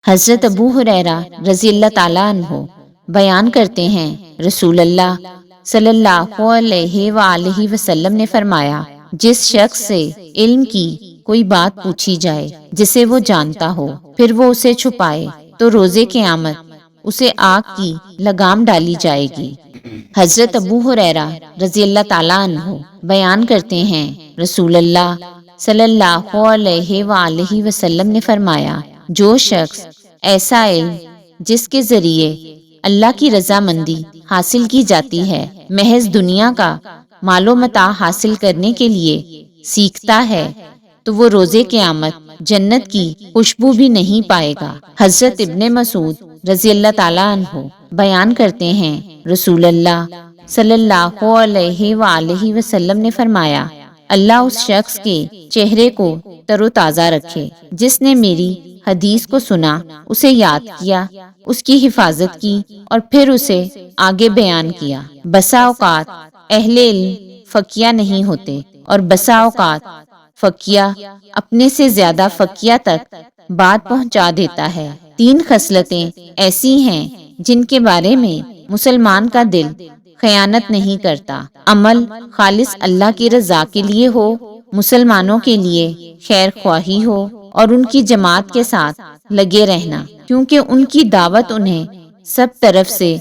حضرت ابو ہریرہ رضی اللہ تعالیٰ عنہ بیان کرتے ہیں، رسول اللہ صلی اللہ علیہ وآلہ وسلم نے فرمایا، جس شخص سے علم کی کوئی بات پوچھی جائے جسے وہ جانتا ہو، پھر وہ اسے چھپائے تو روز قیامت اسے آگ کی لگام ڈالی جائے گی۔ حضرت ابو ہریرہ رضی اللہ تعالیٰ عنہ بیان کرتے ہیں، رسول اللہ صلی اللہ علیہ وآلہ وسلم نے فرمایا، جو شخص ایسا علم جس کے ذریعے اللہ کی رضامندی حاصل کی جاتی ہے، محض دنیا کا مال و متاع حاصل کرنے کے لیے سیکھتا ہے تو وہ روز قیامت جنت کی خوشبو بھی نہیں پائے گا۔ حضرت ابن مسعود رضی اللہ تعالیٰ عنہ بیان کرتے ہیں، رسول اللہ صلی اللہ علیہ وآلہ وسلم نے فرمایا، اللہ اس شخص کے چہرے کو تر و تازہ رکھے جس نے میری حدیث کو سنا، اسے یاد کیا، اس کی حفاظت کی اور پھر اسے آگے بیان کیا۔ بسا اوقات اہل علم فقیہ نہیں ہوتے اور بسا اوقات فقیہ اپنے سے زیادہ فقیہ تک بات پہنچا دیتا ہے۔ تین خصلتیں ایسی ہیں جن کے بارے میں مسلمان کا دل خیانت نہیں کرتا: عمل خالص اللہ کی رضا کے لیے ہو، مسلمانوں کے لیے خیر خواہی ہو اور ان کی جماعت کے ساتھ لگے رہنا، کیونکہ ان کی دعوت انہیں سب طرف سے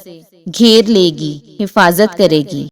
گھیر لے گی، حفاظت کرے گی۔